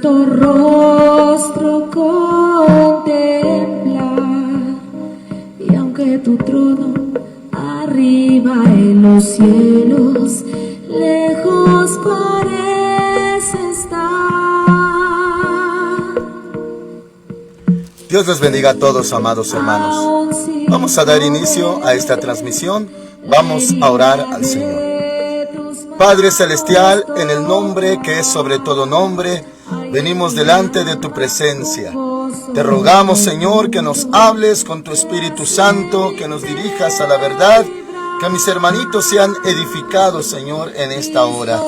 tu rostro contemplar, y aunque tu trono arriba en los cielos, lejos parece estar. Dios les bendiga a todos, amados hermanos. Vamos a dar inicio a esta transmisión. Vamos a orar al Señor. Padre Celestial, en el nombre que es sobre todo nombre, venimos delante de tu presencia. Te rogamos, Señor, que nos hables con tu Espíritu Santo, que nos dirijas a la verdad, que mis hermanitos sean edificados, Señor, en esta hora.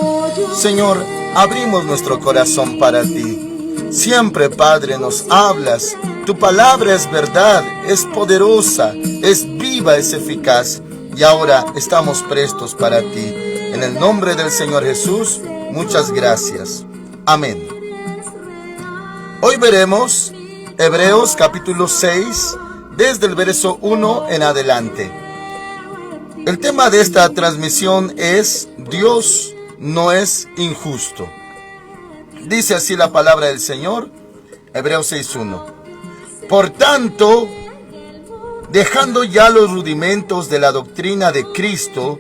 Señor, abrimos nuestro corazón para ti. Siempre, Padre, nos hablas. Tu palabra es verdad, es poderosa, es viva, es eficaz. Y ahora estamos prestos para ti. En el nombre del Señor Jesús, muchas gracias. Amén. Hoy veremos Hebreos capítulo 6, desde el verso 1 en adelante. El tema de esta transmisión es: Dios no es injusto. Dice así la palabra del Señor, Hebreos 6:1. Por tanto, dejando ya los rudimentos de la doctrina de Cristo,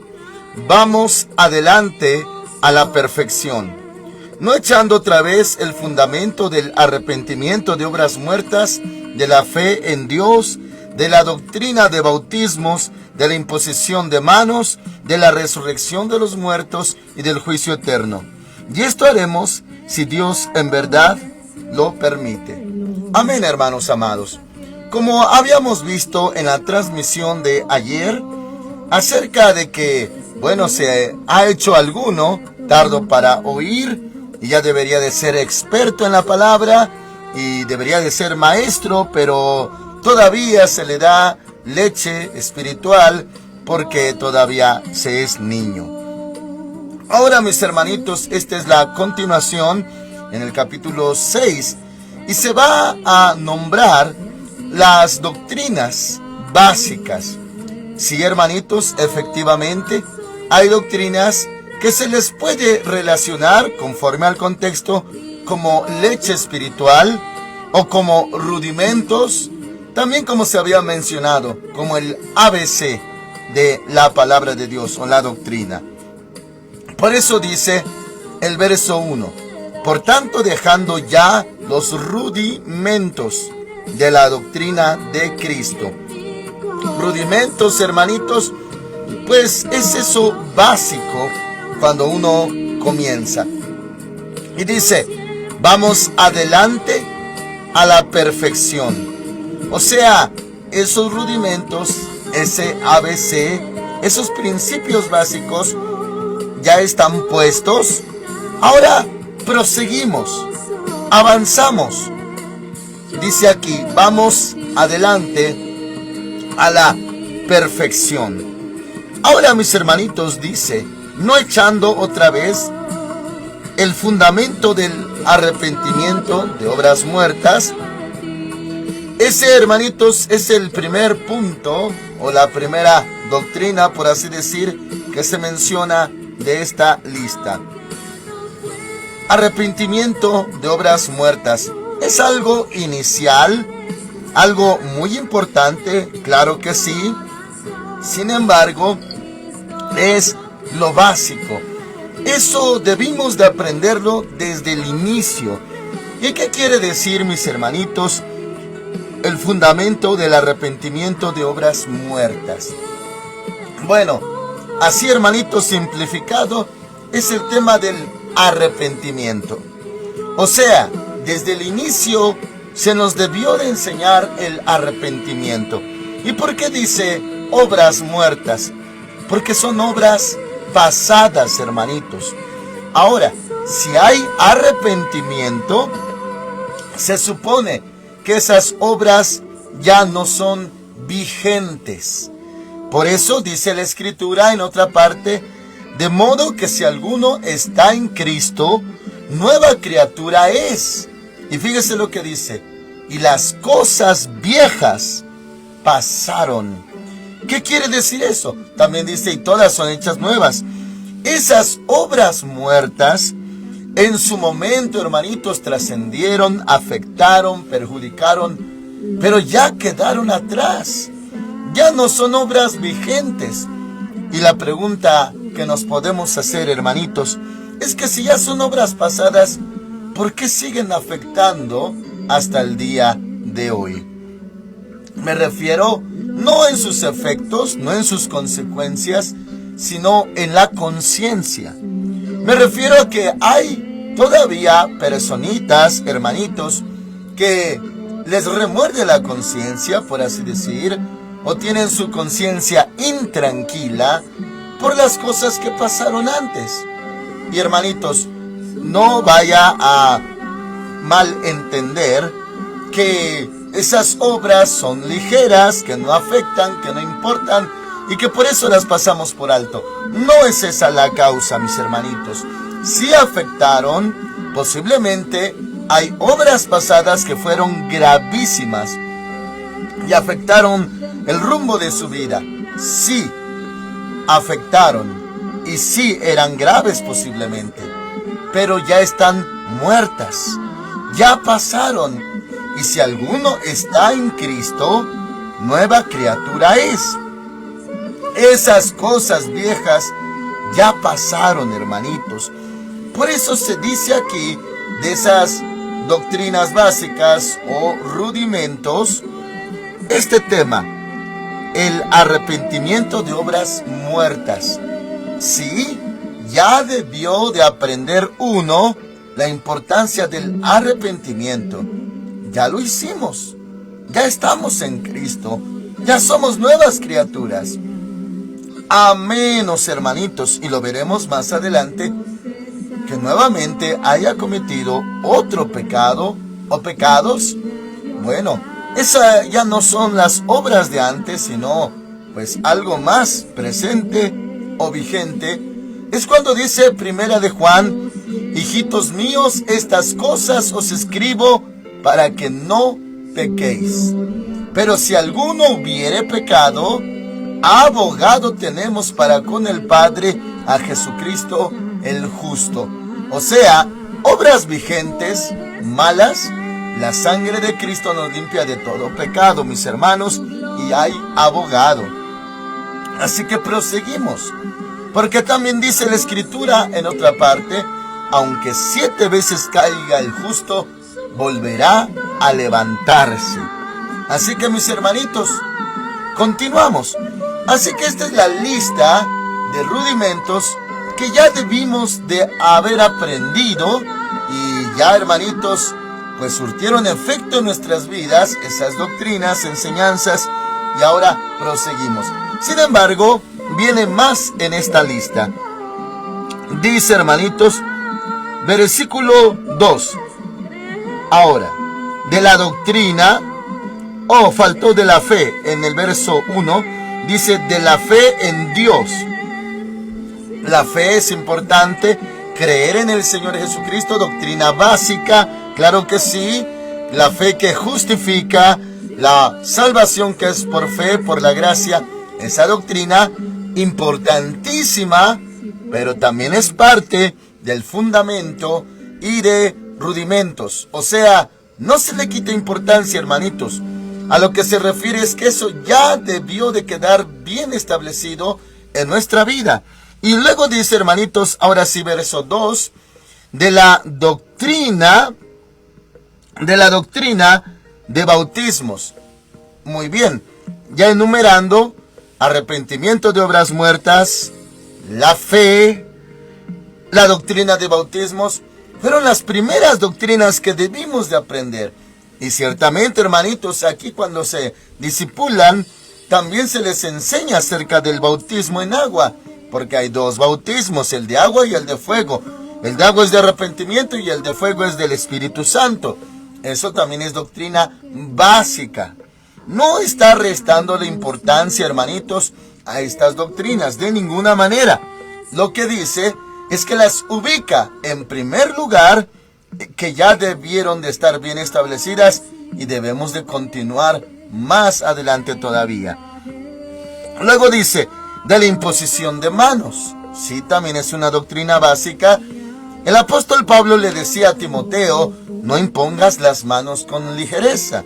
vamos adelante a la perfección, no echando otra vez el fundamento del arrepentimiento de obras muertas, de la fe en Dios, de la doctrina de bautismos, de la imposición de manos, de la resurrección de los muertos y del juicio eterno. Y esto haremos si Dios en verdad lo permite. Amén, hermanos amados. Como habíamos visto en la transmisión de ayer, acerca de que, se ha hecho alguno tardo para oír, y ya debería de ser experto en la palabra, y debería de ser maestro, pero todavía se le da leche espiritual, porque todavía se es niño. Ahora, mis hermanitos, esta es la continuación en el capítulo 6, y se va a nombrar las doctrinas básicas. Sí, hermanitos, efectivamente, hay doctrinas que se les puede relacionar, conforme al contexto, como leche espiritual o como rudimentos, también como se había mencionado, como el ABC de la palabra de Dios o la doctrina. Por eso dice el verso 1, por tanto, dejando ya los rudimentos de la doctrina de Cristo. Rudimentos, hermanitos, pues es eso básico cuando uno comienza. Y dice, vamos adelante a la perfección. O sea, esos rudimentos, ese ABC, esos principios básicos ya están puestos. Ahora proseguimos, avanzamos. Dice aquí, vamos adelante a la perfección. Ahora, mis hermanitos, dice, no echando otra vez el fundamento del arrepentimiento de obras muertas. Ese, hermanitos, es el primer punto o la primera doctrina, por así decir, que se menciona de esta lista. Arrepentimiento de obras muertas. Es algo inicial, algo muy importante, claro que sí. Sin embargo, es lo básico. Eso debimos de aprenderlo desde el inicio. ¿Y qué quiere decir, mis hermanitos, el fundamento del arrepentimiento de obras muertas? Bueno, así, hermanitos, simplificado, es el tema del arrepentimiento. O sea, desde el inicio se nos debió de enseñar el arrepentimiento. ¿Y por qué dice obras muertas? Porque son obras pasadas, hermanitos. Ahora, si hay arrepentimiento, se supone que esas obras ya no son vigentes. Por eso dice la Escritura en otra parte, de modo que si alguno está en Cristo, nueva criatura es. Y fíjese lo que dice, y las cosas viejas pasaron. ¿Qué quiere decir eso? También dice, y todas son hechas nuevas. Esas obras muertas en su momento, hermanitos, trascendieron, afectaron, perjudicaron, pero ya quedaron atrás. Ya no son obras vigentes. Y la pregunta que nos podemos hacer, hermanitos, es que si ya son obras pasadas, ¿por qué siguen afectando hasta el día de hoy? Me refiero no en sus efectos, no en sus consecuencias, sino en la conciencia. Me refiero a que hay todavía personitas, hermanitos, que les remuerde la conciencia, por así decir, o tienen su conciencia intranquila por las cosas que pasaron antes. Y hermanitos, no vaya a malentender que esas obras son ligeras, que no afectan, que no importan y que por eso las pasamos por alto. No es esa la causa, mis hermanitos. Sí afectaron, posiblemente hay obras pasadas que fueron gravísimas y afectaron el rumbo de su vida. Sí, afectaron y sí eran graves posiblemente, pero ya están muertas, ya pasaron. Y si alguno está en Cristo, nueva criatura es. Esas cosas viejas ya pasaron, hermanitos. Por eso se dice aquí de esas doctrinas básicas o rudimentos, este tema, el arrepentimiento de obras muertas. Sí, ya debió de aprender uno la importancia del arrepentimiento. Ya lo hicimos, ya estamos en Cristo, ya somos nuevas criaturas. A menos, hermanitos, y lo veremos más adelante, que nuevamente haya cometido otro pecado o pecados. Bueno, esas ya no son las obras de antes, sino pues algo más presente o vigente. Es cuando dice Primera de Juan: hijitos míos, estas cosas os escribo para que no pequéis. Pero si alguno hubiere pecado, abogado tenemos para con el Padre, a Jesucristo el justo. O sea, obras vigentes, malas, la sangre de Cristo nos limpia de todo pecado, mis hermanos, y hay abogado. Así que proseguimos, porque también dice la Escritura en otra parte: aunque 7 veces caiga el justo, volverá a levantarse. Así que, mis hermanitos, continuamos. Así que esta es la lista de rudimentos que ya debimos de haber aprendido y ya, hermanitos, pues surtieron efecto en nuestras vidas, esas doctrinas, enseñanzas, y ahora proseguimos. Sin embargo, viene más en esta lista. Dice, hermanitos, versículo 2. Ahora, de la doctrina, faltó de la fe en el verso 1, dice de la fe en Dios. La fe es importante, creer en el Señor Jesucristo, doctrina básica, claro que sí, la fe que justifica, la salvación que es por fe, por la gracia, esa doctrina importantísima, pero también es parte del fundamento y de rudimentos. O sea, no se le quita importancia, hermanitos. A lo que se refiere es que eso ya debió de quedar bien establecido en nuestra vida. Y luego dice, hermanitos, ahora sí, verso 2, de la doctrina de bautismos. Muy bien, ya enumerando: arrepentimiento de obras muertas, la fe, la doctrina de bautismos, fueron las primeras doctrinas que debimos de aprender. Y ciertamente, hermanitos, aquí cuando se discipulan, también se les enseña acerca del bautismo en agua, porque hay 2 bautismos, el de agua y el de fuego. El de agua es de arrepentimiento y el de fuego es del Espíritu Santo. Eso también es doctrina básica. No está restando la importancia, hermanitos, a estas doctrinas, de ninguna manera. Lo que dice es que las ubica en primer lugar, que ya debieron de estar bien establecidas y debemos de continuar más adelante todavía. Luego dice de la imposición de manos. Sí, también es una doctrina básica El apóstol Pablo le decía a Timoteo, no impongas las manos con ligereza.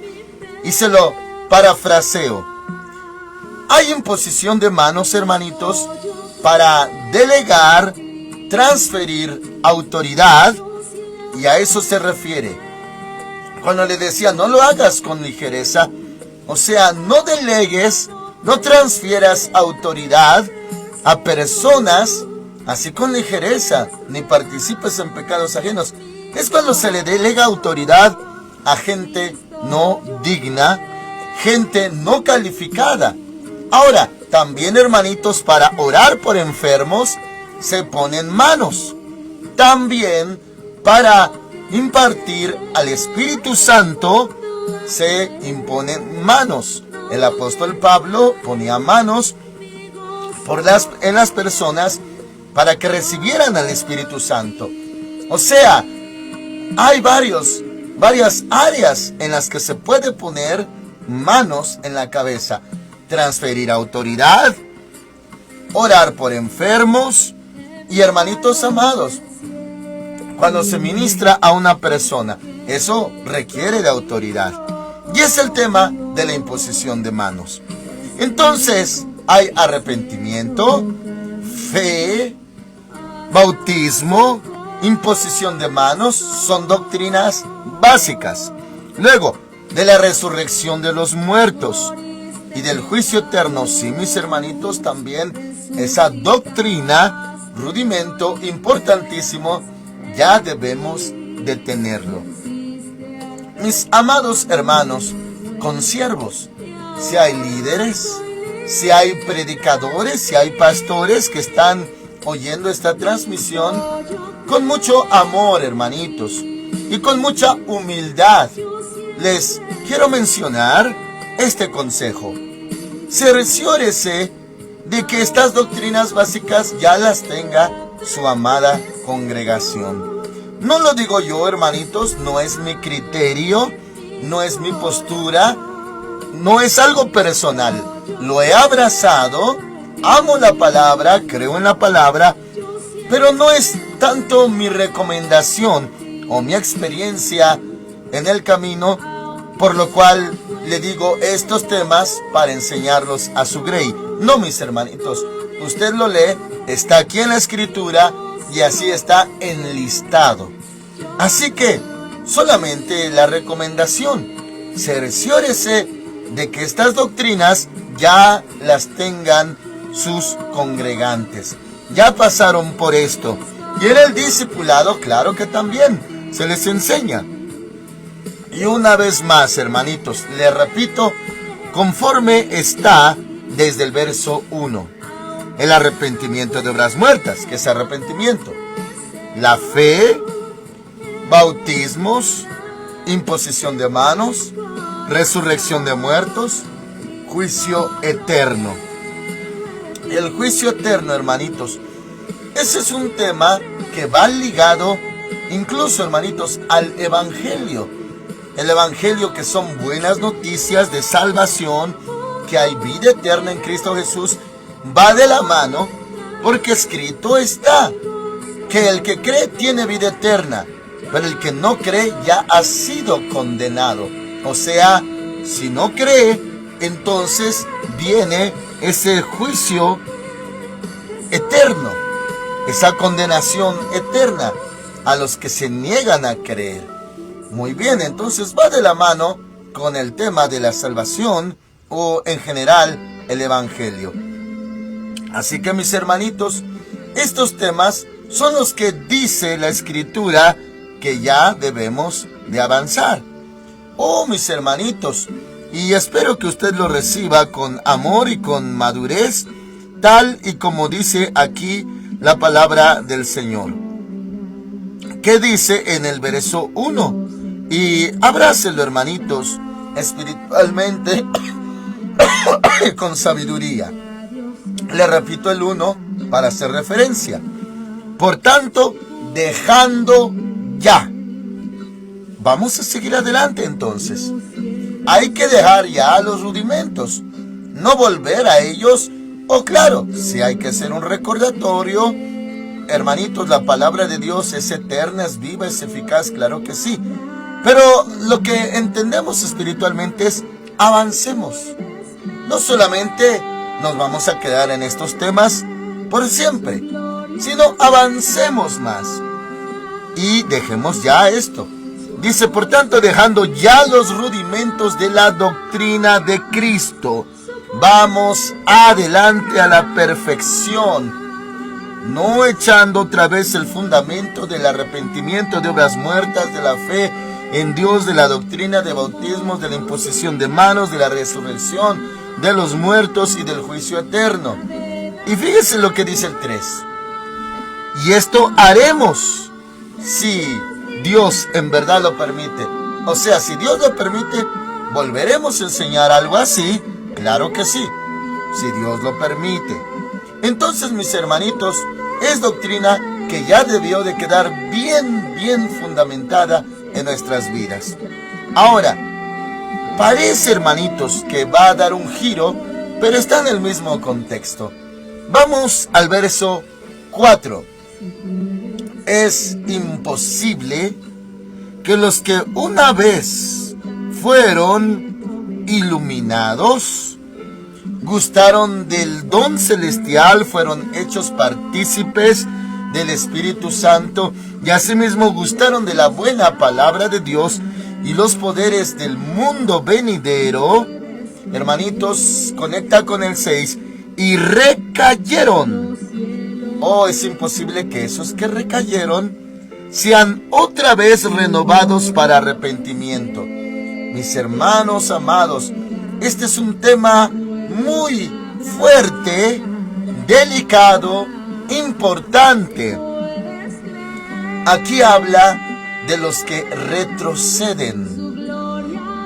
Y se lo parafraseo. Hay imposición de manos, hermanitos, para delegar, transferir autoridad, y a eso se refiere. Cuando le decía, no lo hagas con ligereza, o sea, no delegues, no transfieras autoridad a personas así con ligereza, ni participes en pecados ajenos. Es cuando se le delega autoridad a gente no digna, gente no calificada. Ahora, también, hermanitos, para orar por enfermos se ponen manos. También para impartir al Espíritu Santo se imponen manos. El apóstol Pablo ponía manos en las personas para que recibieran al Espíritu Santo. O sea, hay varias áreas en las que se puede poner manos en la cabeza. Transferir autoridad, orar por enfermos y, hermanitos amados, cuando se ministra a una persona, eso requiere de autoridad. Y es el tema de la imposición de manos. Entonces, hay arrepentimiento, fe, bautismo, imposición de manos, son doctrinas básicas. Luego, de la resurrección de los muertos y del juicio eterno, sí, mis hermanitos, también esa doctrina, rudimento importantísimo, ya debemos de tenerlo. Mis amados hermanos, consiervos, si hay líderes, si hay predicadores, si hay pastores que están oyendo esta transmisión, con mucho amor, hermanitos, y con mucha humildad, les quiero mencionar este consejo. Cerciórese de que estas doctrinas básicas ya las tenga su amada congregación. No lo digo yo, hermanitos, no es mi criterio, no es mi postura, no es algo personal. Lo he abrazado, amo la palabra, creo en la palabra, pero no es tanto mi recomendación o mi experiencia en el camino, por lo cual le digo estos temas para enseñarlos a su grey. No, mis hermanitos, usted lo lee, está aquí en la escritura y así está enlistado. Así que solamente la recomendación, cerciórese de que estas doctrinas ya las tengan sus congregantes. Ya pasaron por esto. Y en el discipulado, claro que también se les enseña. Y una vez más, hermanitos, le repito, conforme está desde el verso 1. El arrepentimiento de obras muertas, que es arrepentimiento. La fe, bautismos, imposición de manos, resurrección de muertos, juicio eterno. El juicio eterno, hermanitos, ese es un tema que va ligado incluso, hermanitos, al evangelio. El evangelio, que son buenas noticias de salvación, que hay vida eterna en Cristo Jesús, va de la mano, porque escrito está que el que cree tiene vida eterna, pero el que no cree ya ha sido condenado. O sea, si no cree, entonces viene ese juicio eterno, esa condenación eterna a los que se niegan a creer. Muy bien, entonces va de la mano con el tema de la salvación o en general el evangelio. Así que, mis hermanitos, estos temas son los que dice la escritura que ya debemos de avanzar. Oh, mis hermanitos, y espero que usted lo reciba con amor y con madurez, tal y como dice aquí la palabra del Señor. ¿Qué dice en el verso 1? Y abrácelo, hermanitos, espiritualmente con sabiduría. Le repito el 1 para hacer referencia. Por tanto, dejando ya. Vamos a seguir adelante entonces. Hay que dejar ya los rudimentos, no volver a ellos. O claro, si hay que hacer un recordatorio, hermanitos, la palabra de Dios es eterna, es viva, es eficaz, claro que sí. Pero lo que entendemos espiritualmente es avancemos. No solamente nos vamos a quedar en estos temas por siempre, sino avancemos más. Y dejemos ya esto. Dice, por tanto, dejando ya los rudimentos de la doctrina de Cristo, vamos adelante a la perfección, no echando otra vez el fundamento del arrepentimiento de obras muertas, de la fe en Dios, de la doctrina de bautismos, de la imposición de manos, de la resurrección de los muertos y del juicio eterno. Y fíjese lo que dice el 3. Y esto haremos si Dios en verdad lo permite. O sea, si Dios lo permite, ¿volveremos a enseñar algo así? Claro que sí, si Dios lo permite. Entonces, mis hermanitos, es doctrina que ya debió de quedar bien fundamentada en nuestras vidas. Ahora, parece, hermanitos, que va a dar un giro, pero está en el mismo contexto. Vamos al verso 4. Es imposible que los que una vez fueron iluminados, gustaron del don celestial, fueron hechos partícipes del Espíritu Santo y asimismo gustaron de la buena palabra de Dios y los poderes del mundo venidero. Hermanitos, conecta con el 6. Y recayeron. Oh, es imposible que esos que recayeron sean otra vez renovados para arrepentimiento. Mis hermanos amados, este es un tema muy fuerte, delicado, importante. Aquí habla de los que retroceden,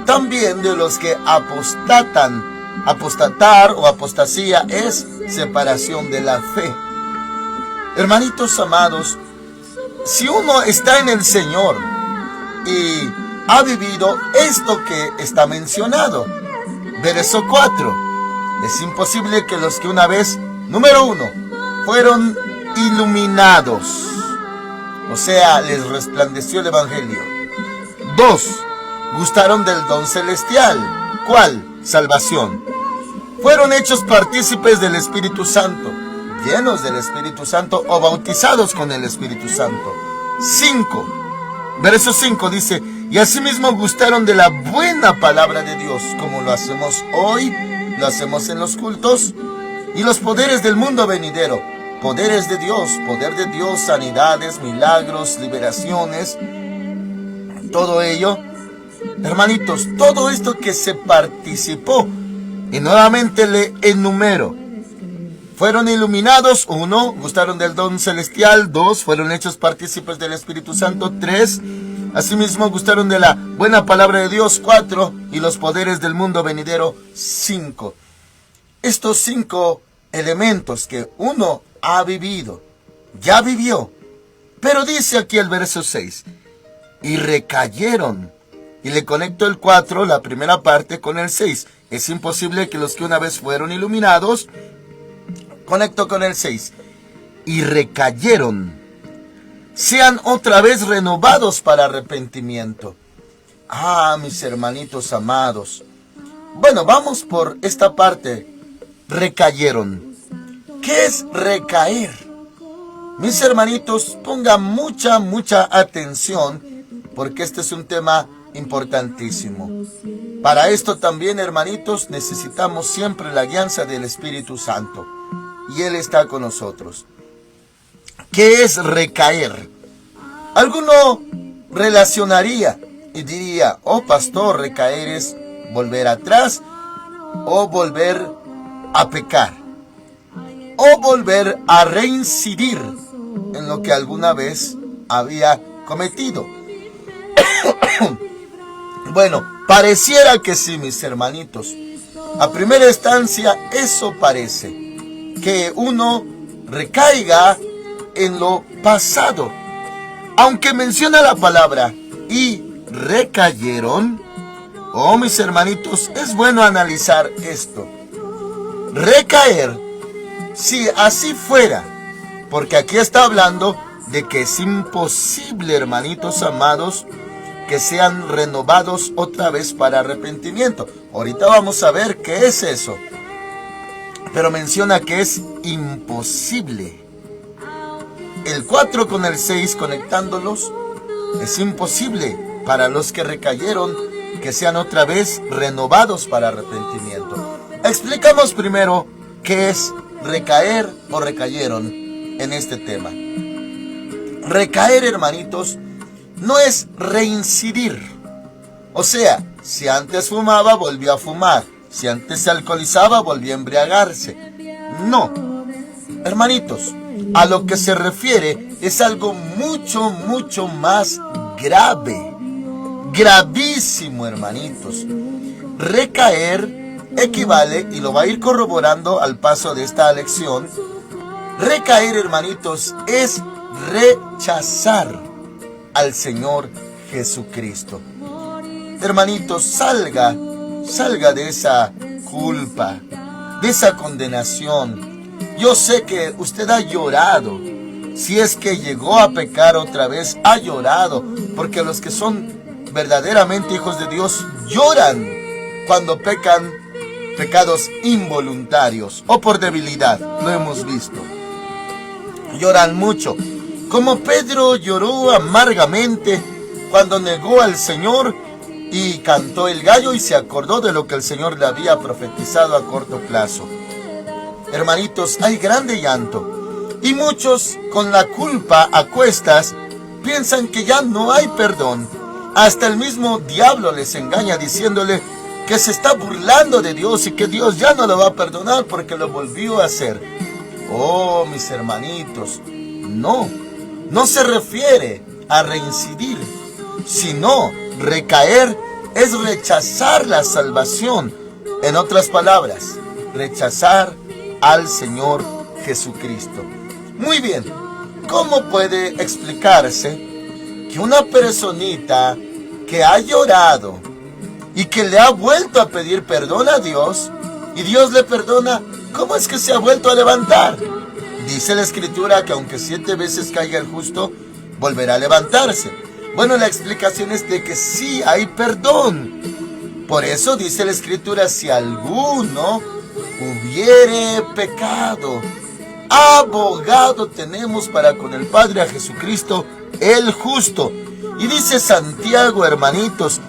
también de los que apostatan. Apostatar o apostasía es separación de la fe. Hermanitos amados, si uno está en el Señor y ha vivido esto que está mencionado, verso 4, es imposible que los que una vez, número 1, fueron iluminados, o sea, les resplandeció el Evangelio. 2, gustaron del don celestial. ¿Cuál? Salvación. Fueron hechos partícipes del Espíritu Santo, llenos del Espíritu Santo o bautizados con el Espíritu Santo. 5, verso 5 dice, y asimismo gustaron de la buena palabra de Dios, como lo hacemos hoy, lo hacemos en los cultos, y los poderes del mundo venidero, poderes de Dios, poder de Dios, sanidades, milagros, liberaciones, todo ello. Hermanitos, todo esto que se participó, y nuevamente le enumero. Fueron iluminados, 1, gustaron del don celestial. 2, fueron hechos partícipes del Espíritu Santo. 3, asimismo gustaron de la buena palabra de Dios. 4, y los poderes del mundo venidero. 5. Estos 5 elementos que uno ha vivido, ya vivió. Pero dice aquí el verso 6, y recayeron. Y le conecto el 4, la primera parte, con el 6. Es imposible que los que una vez fueron iluminados, conecto con el 6, y recayeron, sean otra vez renovados para arrepentimiento. Ah, mis hermanitos amados. Bueno, vamos por esta parte. Recayeron. ¿Qué es recaer? Mis hermanitos, pongan mucha atención, porque este es un tema importantísimo. Para esto también, hermanitos, necesitamos siempre la guianza del Espíritu Santo, y Él está con nosotros. ¿Qué es recaer? Alguno relacionaría y diría, oh pastor, recaer es volver atrás, o volver a pecar, o volver a reincidir en lo que alguna vez había cometido. Bueno, pareciera que sí, mis hermanitos. A primera instancia, eso parece, que uno recaiga en lo pasado. Aunque menciona la palabra y recayeron, oh, mis hermanitos, es bueno analizar esto. Recaer, si así fuera, Porque aquí está hablando de que es imposible, hermanitos amados, que sean renovados otra vez para arrepentimiento. Ahorita vamos a ver qué es eso. Pero menciona que es imposible. El 4 con el 6 conectándolos, es imposible para los que recayeron que sean otra vez renovados para arrepentimiento. Explicamos primero qué es recaer o recayeron en este tema. Recaer, hermanitos, no es reincidir. O sea, si antes fumaba, volvió a fumar. Si antes se alcoholizaba, volvió a embriagarse. No, hermanitos, a lo que se refiere es algo mucho, mucho más grave. Gravísimo, hermanitos. Recaer equivale, y lo va a ir corroborando al paso de esta lección, recaer, hermanitos, es rechazar al Señor Jesucristo. Hermanitos, salga de esa culpa, de esa condenación. Yo sé que usted ha llorado. Si es que llegó a pecar otra vez, ha llorado, porque los que son verdaderamente hijos de Dios lloran cuando pecan pecados involuntarios o por debilidad. Lo hemos visto. Lloran mucho. Como Pedro lloró amargamente cuando negó al Señor y cantó el gallo y se acordó de lo que el Señor le había profetizado a corto plazo. Hermanitos, hay grande llanto. Y muchos con la culpa a cuestas piensan que ya no hay perdón. Hasta el mismo diablo les engaña diciéndole que se está burlando de Dios y que Dios ya no lo va a perdonar porque lo volvió a hacer. Oh, mis hermanitos, no se refiere a reincidir, sino recaer es rechazar la salvación. En otras palabras, rechazar al Señor Jesucristo. Muy bien, ¿cómo puede explicarse que una personita que ha llorado y que le ha vuelto a pedir perdón a Dios y Dios le perdona, cómo es que se ha vuelto a levantar? Dice la Escritura que aunque 7 veces caiga el justo, volverá a levantarse. Bueno, la explicación es de que sí hay perdón. Por eso dice la Escritura, si alguno hubiere pecado, abogado tenemos para con el Padre a Jesucristo el justo. Y dice Santiago, hermanitos,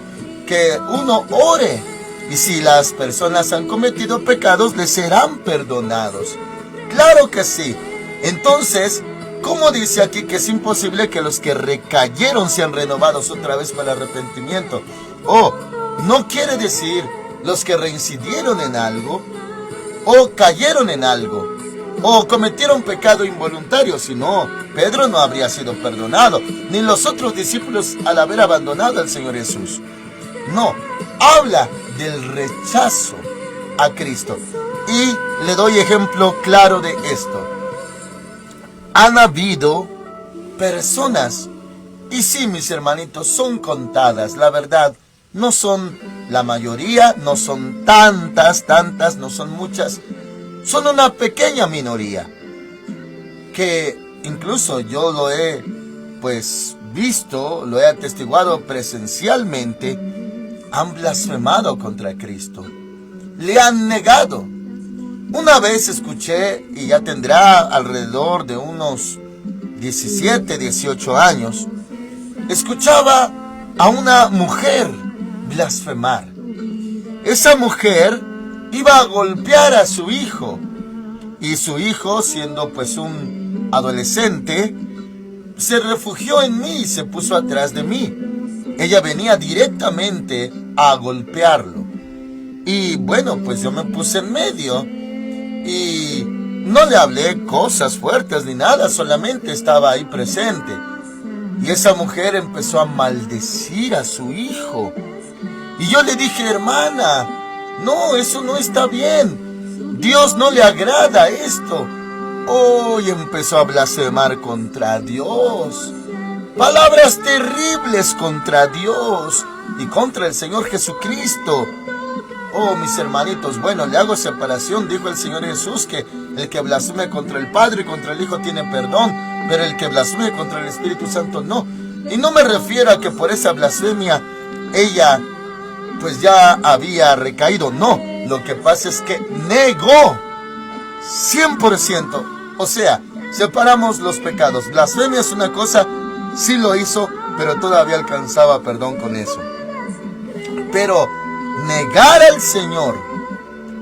que uno ore, y si las personas han cometido pecados, les serán perdonados. Claro que sí. Entonces, ¿cómo dice aquí que es imposible que los que recayeron sean renovados otra vez para el arrepentimiento? No quiere decir los que reincidieron en algo, o cayeron en algo, o cometieron pecado involuntario, sino Pedro no habría sido perdonado, ni los otros discípulos al haber abandonado al Señor Jesús. No, habla del rechazo a Cristo. Y le doy ejemplo claro de esto. Han habido personas, y sí, mis hermanitos, son contadas, la verdad, no son la mayoría, no son tantas, no son muchas, son una pequeña minoría, que incluso yo lo he visto, lo he atestiguado presencialmente, han blasfemado contra Cristo, le han negado. Una vez escuché, y ya tendrá alrededor de unos 17, 18 años, escuchaba a una mujer blasfemar. Esa mujer iba a golpear a su hijo, y su hijo, siendo un adolescente, se refugió en mí y se puso atrás de mí. Ella venía directamente a golpearlo. Y bueno, yo me puse en medio y no le hablé cosas fuertes ni nada, solamente estaba ahí presente. Y esa mujer empezó a maldecir a su hijo. Y yo le dije, hermana, no, eso no está bien. Dios no le agrada esto. Y empezó a blasfemar contra Dios. Palabras terribles contra Dios y contra el Señor Jesucristo. Mis hermanitos, bueno, le hago separación, dijo el Señor Jesús, que El que blasfeme contra el Padre y contra el Hijo tiene perdón, pero el que blasfeme contra el Espíritu Santo no. Y no me refiero a que por esa blasfemia ella pues ya había recaído. No, lo que pasa es que negó 100%. O sea, separamos los pecados. Blasfemia es una cosa, sí lo hizo, pero todavía alcanzaba perdón con eso. Pero negar al Señor,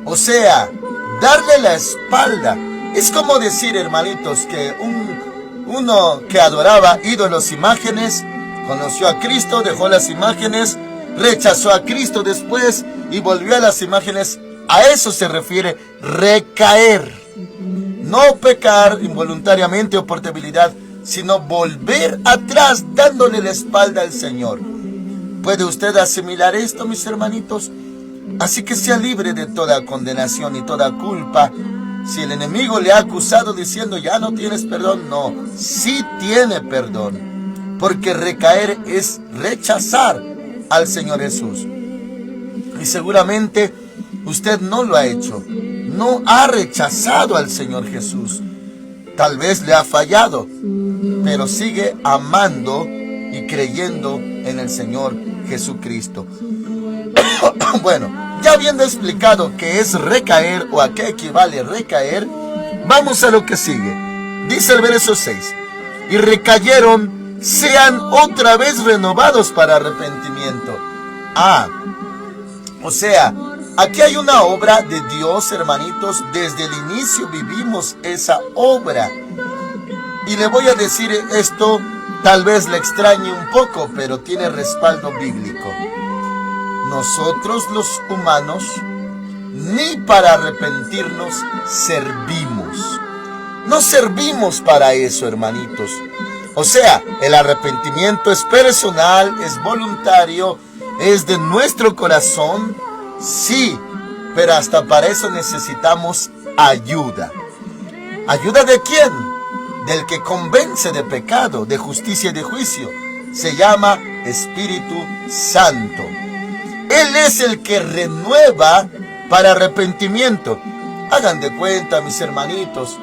o sea, darle la espalda, es como decir, hermanitos, que uno que adoraba ídolos, imágenes, conoció a Cristo, dejó las imágenes, rechazó a Cristo después y volvió a las imágenes. A eso se refiere recaer. No pecar involuntariamente o por debilidad, sino volver atrás dándole la espalda al Señor. ¿Puede usted asimilar esto, mis hermanitos? Así que sea libre de toda condenación y toda culpa. Si el enemigo le ha acusado diciendo ya no tienes perdón, no, sí tiene perdón. Porque recaer es rechazar al Señor Jesús. Y seguramente usted no lo ha hecho. No ha rechazado al Señor Jesús. Tal vez le ha fallado, pero sigue amando y creyendo en el Señor Jesucristo. Bueno, ya habiendo explicado qué es recaer o a qué equivale recaer, vamos a lo que sigue. Dice el verso 6: y recayeron, sean otra vez renovados para arrepentimiento. O sea, aquí hay una obra de Dios, hermanitos. Desde el inicio vivimos esa obra. Y le voy a decir esto, tal vez le extrañe un poco, pero tiene respaldo bíblico. Nosotros los humanos, ni para arrepentirnos servimos. No servimos para eso, hermanitos. O sea, el arrepentimiento es personal, es voluntario, es de nuestro corazón. Sí, pero hasta para eso necesitamos ayuda. ¿Ayuda de quién? Del que convence de pecado, de justicia y de juicio. Se llama Espíritu Santo. Él es el que renueva para arrepentimiento. Hagan de cuenta, mis hermanitos,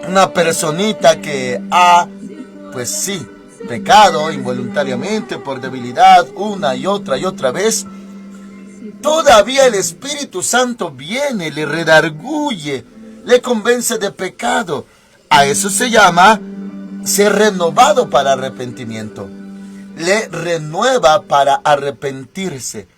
una personita que ha, pues sí, pecado involuntariamente por debilidad una y otra vez. Todavía el Espíritu Santo viene, le redarguye, le convence de pecado. A eso se llama ser renovado para arrepentimiento. Le renueva para arrepentirse.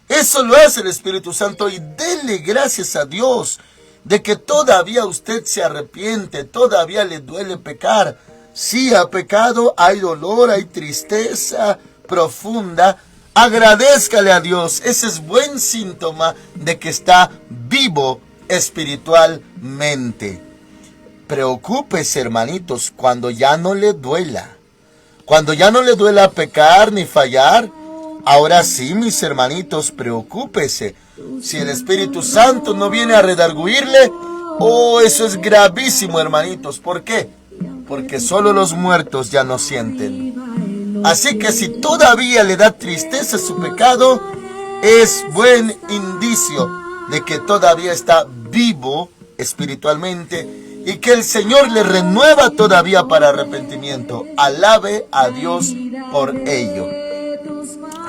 Eso lo hace el Espíritu Santo, y denle gracias a Dios de que todavía usted se arrepiente, todavía le duele pecar. Sí, ha pecado, hay dolor, hay tristeza profunda. Agradézcale a Dios. Ese es buen síntoma de que está vivo espiritualmente. Preocúpese, hermanitos, cuando ya no le duela. Cuando ya no le duela pecar ni fallar. Ahora sí, mis hermanitos, preocúpese. Si el Espíritu Santo no viene a redarguirle, eso es gravísimo, hermanitos. ¿Por qué? Porque solo los muertos ya no sienten. Así que si todavía le da tristeza su pecado, es buen indicio de que todavía está vivo espiritualmente y que el Señor le renueva todavía para arrepentimiento. Alabe a Dios por ello.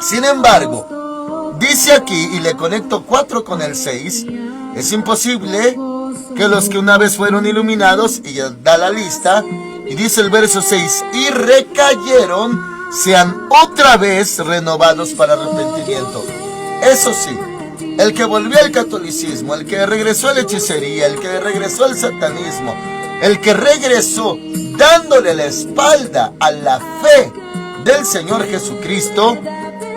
Sin embargo, dice aquí, y le conecto 4 con el 6, es imposible que los que una vez fueron iluminados, y ya da la lista, y dice el verso 6, y recayeron, sean otra vez renovados para arrepentimiento. Eso sí, el que volvió al catolicismo, el que regresó a la hechicería, el que regresó al satanismo, el que regresó dándole la espalda a la fe del Señor Jesucristo,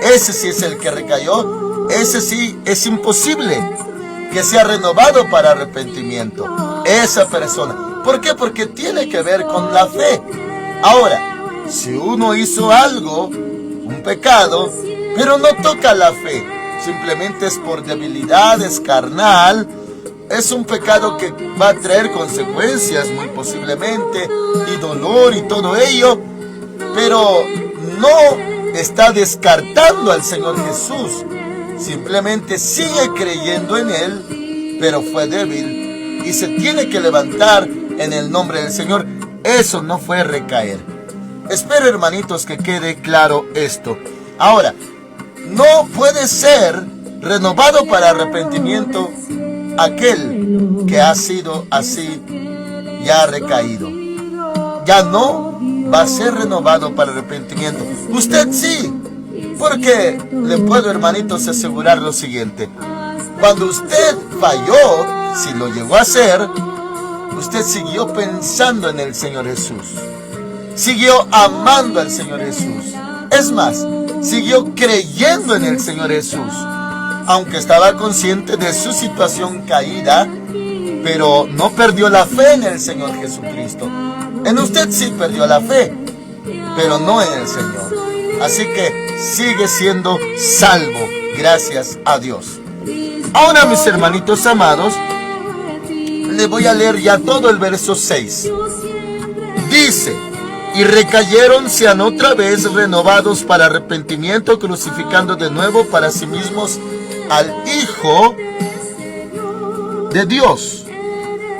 ese sí es el que recayó. Ese sí es imposible que sea renovado para arrepentimiento esa persona. ¿Por qué? Porque tiene que ver con la fe. Ahora, si uno hizo algo, un pecado, pero no toca la fe, simplemente es por debilidad, es carnal, es un pecado que va a traer consecuencias muy posiblemente, y dolor y todo ello, pero no está descartando al Señor Jesús, simplemente sigue creyendo en Él, pero fue débil y se tiene que levantar en el nombre del Señor. Eso no fue recaer. Espero, hermanitos, que quede claro esto. Ahora, no puede ser renovado para arrepentimiento aquel que ha sido así, ya ha recaído. Ya no va a ser renovado para arrepentimiento. Usted sí, porque le puedo, hermanitos, asegurar lo siguiente. Cuando usted falló, si lo llegó a hacer, usted siguió pensando en el Señor Jesús. Siguió amando al Señor Jesús. Es más, siguió creyendo en el Señor Jesús. Aunque estaba consciente de su situación caída, pero no perdió la fe en el Señor Jesucristo. En usted sí perdió la fe, pero no en el Señor. Así que sigue siendo salvo, gracias a Dios. Ahora, mis hermanitos amados, le voy a leer ya todo el verso 6. Dice: y recayeron, sean otra vez renovados para arrepentimiento, crucificando de nuevo para sí mismos al Hijo de Dios.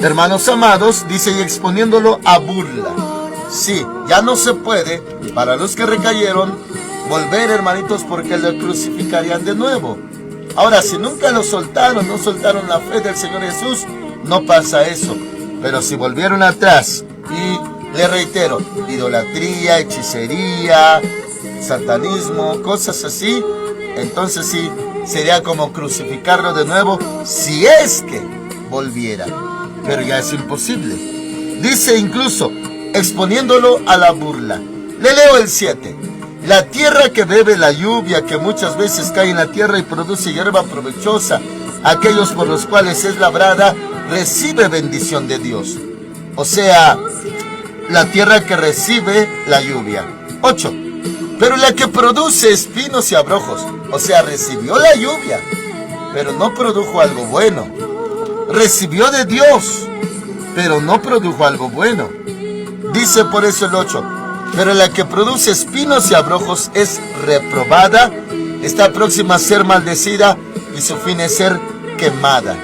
Hermanos amados, dice, y exponiéndolo a burla. Sí, ya no se puede, para los que recayeron, volver, hermanitos, porque lo crucificarían de nuevo. Ahora, si nunca lo soltaron, no soltaron la fe del Señor Jesús, no pasa eso. Pero si volvieron atrás, y le reitero, idolatría, hechicería, satanismo, cosas así, entonces sí, sería como crucificarlo de nuevo, si es que volviera. Pero ya es imposible. Dice incluso, exponiéndolo a la burla. Le leo el 7. La tierra que bebe la lluvia, que muchas veces cae en la tierra y produce hierba provechosa, aquellos por los cuales es labrada, recibe bendición de Dios. O sea, la tierra que recibe la lluvia. 8. Pero la que produce espinos y abrojos, o sea, recibió la lluvia, pero no produjo algo bueno. Recibió de Dios, pero no produjo algo bueno. Dice por eso el 8. Pero la que produce espinos y abrojos es reprobada, está próxima a ser maldecida y su fin es ser quemada.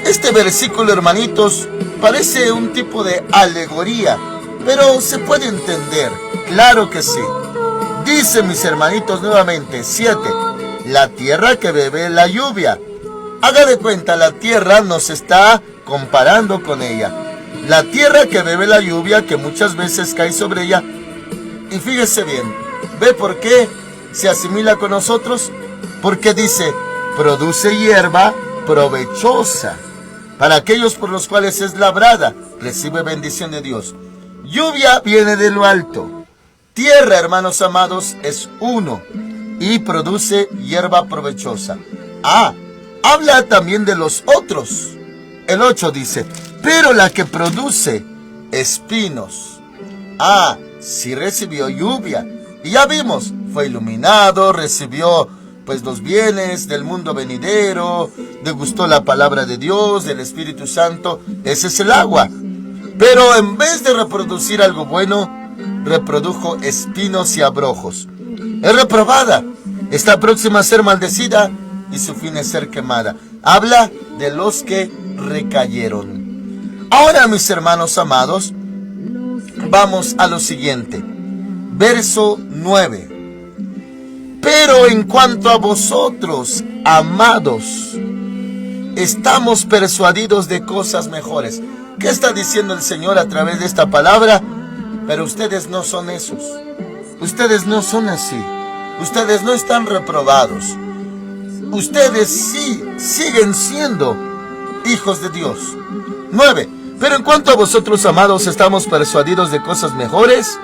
Este versículo, hermanitos, parece un tipo de alegoría, pero se puede entender, claro que sí. Dice, mis hermanitos, nuevamente, 7. La tierra que bebe la lluvia. Haga de cuenta, la tierra nos está comparando con ella. La tierra que bebe la lluvia, que muchas veces cae sobre ella. Y fíjese bien, ¿ve por qué se asimila con nosotros? Porque dice, produce hierba provechosa. Para aquellos por los cuales es labrada, recibe bendición de Dios. Lluvia viene de lo alto. Tierra, hermanos amados, es uno y produce hierba provechosa. Habla también de los otros. El 8 dice, pero la que produce espinos. Sí recibió lluvia. Y ya vimos, fue iluminado, recibió pues los bienes del mundo venidero, degustó la palabra de Dios, del Espíritu Santo. Ese es el agua. Pero en vez de reproducir algo bueno, reprodujo espinos y abrojos. Es reprobada, está próxima a ser maldecida y su fin es ser quemada. Habla de los que recayeron. Ahora, mis hermanos amados, vamos a lo siguiente. Verso 9. Pero en cuanto a vosotros, amados, estamos persuadidos de cosas mejores. ¿Qué está diciendo el Señor a través de esta palabra? Pero ustedes no son esos. Ustedes no son así. Ustedes no están reprobados. Ustedes sí siguen siendo hijos de Dios. 9. Pero en cuanto a vosotros, amados, estamos persuadidos de cosas mejores,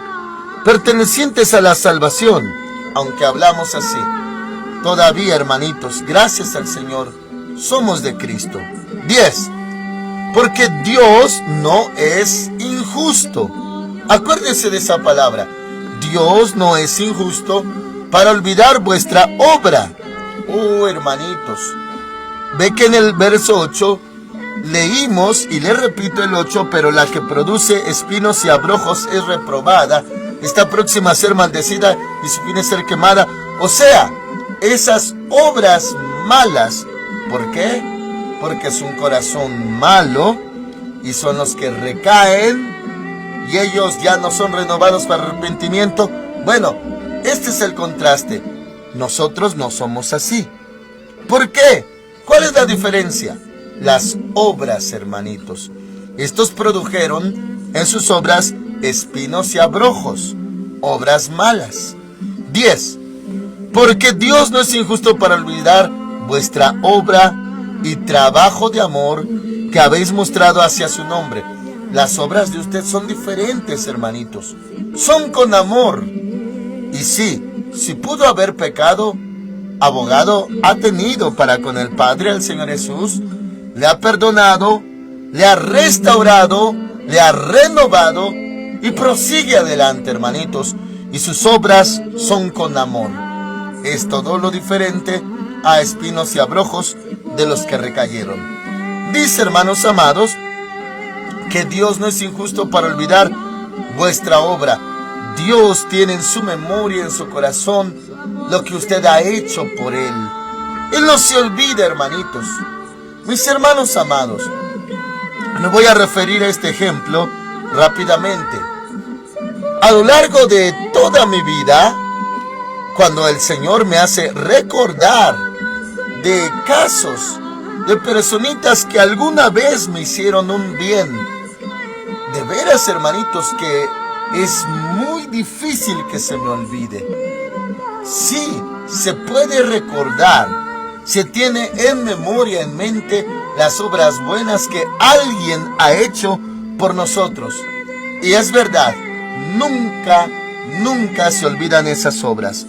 pertenecientes a la salvación, aunque hablamos así. Todavía, hermanitos, gracias al Señor, somos de Cristo. 10. Porque Dios no es injusto. Acuérdense de esa palabra. Dios no es injusto para olvidar vuestra obra. Hermanitos, ve que en el verso 8 leímos, y le repito el 8, pero la que produce espinos y abrojos es reprobada, está próxima a ser maldecida y su fin es ser quemada. O sea, esas obras malas. ¿Por qué? Porque es un corazón malo, y son los que recaen y ellos ya no son renovados para arrepentimiento. Bueno, este es el contraste. Nosotros no somos así. ¿Por qué? ¿Cuál es la diferencia? Las obras, hermanitos. Estos produjeron en sus obras espinos y abrojos, obras malas. 10. Porque Dios no es injusto para olvidar vuestra obra y trabajo de amor que habéis mostrado hacia su nombre. Las obras de usted son diferentes, hermanitos. Son con amor. Y sí, si pudo haber pecado, abogado ha tenido para con el Padre, el Señor Jesús. Le ha perdonado, le ha restaurado, le ha renovado y prosigue adelante, hermanitos. Y sus obras son con amor. Es todo lo diferente a espinos y abrojos de los que recayeron. Dice, hermanos amados, que Dios no es injusto para olvidar vuestra obra. Dios tiene en su memoria, en su corazón, lo que usted ha hecho por Él. Él no se olvida, hermanitos. Mis hermanos amados, me voy a referir a este ejemplo rápidamente. A lo largo de toda mi vida, cuando el Señor me hace recordar de casos de personitas que alguna vez me hicieron un bien, de veras, hermanitos, que es muy difícil que se me olvide. Sí, se puede recordar, se tiene en memoria, en mente, las obras buenas que alguien ha hecho por nosotros. Y es verdad, nunca se olvidan esas obras.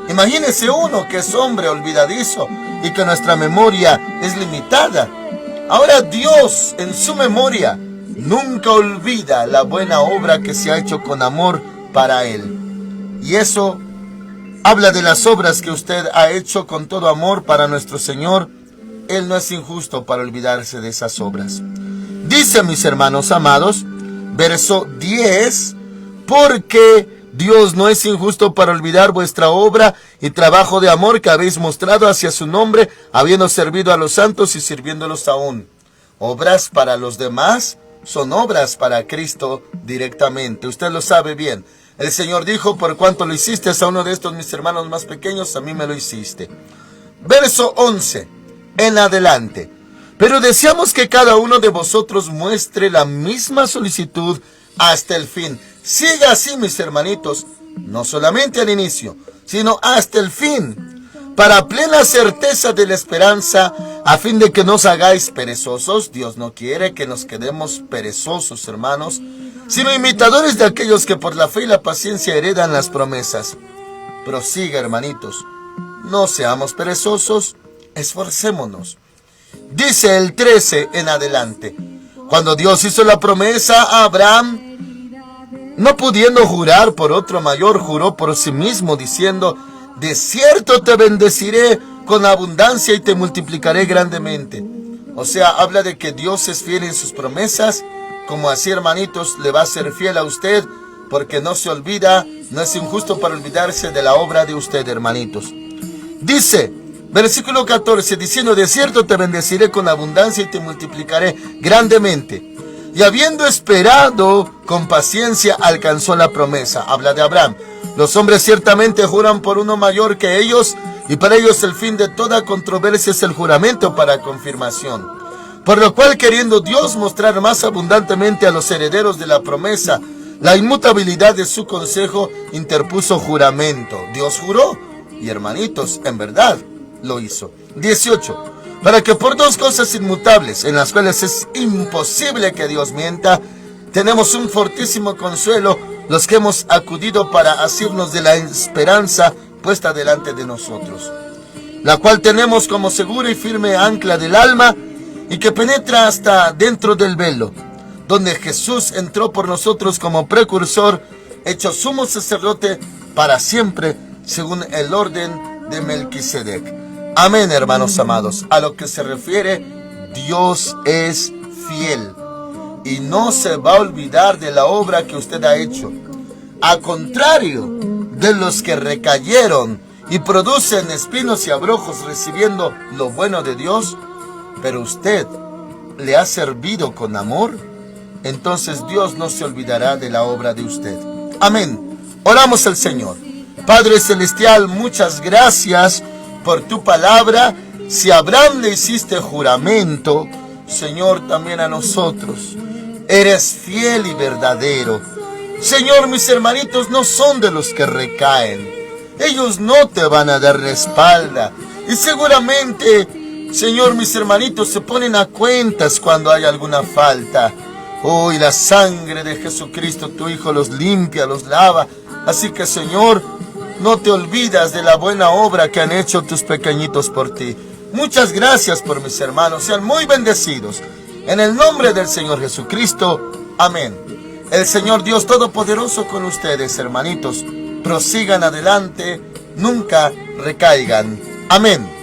Imagínese uno que es hombre olvidadizo y que nuestra memoria es limitada. Ahora Dios, en su memoria, nunca olvida la buena obra que se ha hecho con amor para Él. Y eso habla de las obras que usted ha hecho con todo amor para nuestro Señor. Él no es injusto para olvidarse de esas obras. Dice, mis hermanos amados, verso 10, porque Dios no es injusto para olvidar vuestra obra y trabajo de amor que habéis mostrado hacia su nombre, habiendo servido a los santos y sirviéndolos aún. Obras para los demás son obras para Cristo directamente. Usted lo sabe bien. El Señor dijo, por cuanto lo hiciste a uno de estos mis hermanos más pequeños, a mí me lo hiciste. Verso 11 en adelante. Pero deseamos que cada uno de vosotros muestre la misma solicitud hasta el fin. Siga así, mis hermanitos, no solamente al inicio, sino hasta el fin, para plena certeza de la esperanza, a fin de que no os hagáis perezosos. Dios no quiere que nos quedemos perezosos, hermanos, sino imitadores de aquellos que por la fe y la paciencia heredan las promesas. Prosiga, hermanitos, no seamos perezosos, esforcémonos. Dice el 13 en adelante, cuando Dios hizo la promesa a Abraham, no pudiendo jurar por otro mayor, juró por sí mismo, diciendo, de cierto te bendeciré con abundancia y te multiplicaré grandemente. O sea, habla de que Dios es fiel en sus promesas, como así, hermanitos, le va a ser fiel a usted, porque no se olvida, no es injusto para olvidarse de la obra de usted, hermanitos. Dice, versículo 14, diciendo, de cierto te bendeciré con abundancia y te multiplicaré grandemente. Y habiendo esperado con paciencia, alcanzó la promesa. Habla de Abraham. Los hombres ciertamente juran por uno mayor que ellos, y para ellos el fin de toda controversia es el juramento para confirmación. Por lo cual, queriendo Dios mostrar más abundantemente a los herederos de la promesa la inmutabilidad de su consejo, interpuso juramento. Dios juró, y hermanitos, en verdad lo hizo. 18. Para que por dos cosas inmutables, en las cuales es imposible que Dios mienta, tenemos un fortísimo consuelo, los que hemos acudido para asirnos de la esperanza puesta delante de nosotros, la cual tenemos como segura y firme ancla del alma, y que penetra hasta dentro del velo, donde Jesús entró por nosotros como precursor, hecho sumo sacerdote para siempre, según el orden de Melquisedec. Amén, hermanos amados. A lo que se refiere, Dios es fiel y no se va a olvidar de la obra que usted ha hecho. A contrario de los que recayeron y producen espinos y abrojos recibiendo lo bueno de Dios, pero usted le ha servido con amor, entonces Dios no se olvidará de la obra de usted. Amén. Oramos al Señor. Padre Celestial, muchas gracias por tu palabra. Si a Abraham le hiciste juramento, Señor, también a nosotros. Eres fiel y verdadero. Señor, mis hermanitos no son de los que recaen. Ellos no te van a dar la espalda. Y seguramente, Señor, mis hermanitos se ponen a cuentas cuando hay alguna falta. Oh, y la sangre de Jesucristo, tu Hijo, los limpia, los lava. Así que, Señor, no te olvidas de la buena obra que han hecho tus pequeñitos por ti. Muchas gracias por mis hermanos. Sean muy bendecidos. En el nombre del Señor Jesucristo. Amén. El Señor Dios Todopoderoso con ustedes, hermanitos. Prosigan adelante. Nunca recaigan. Amén.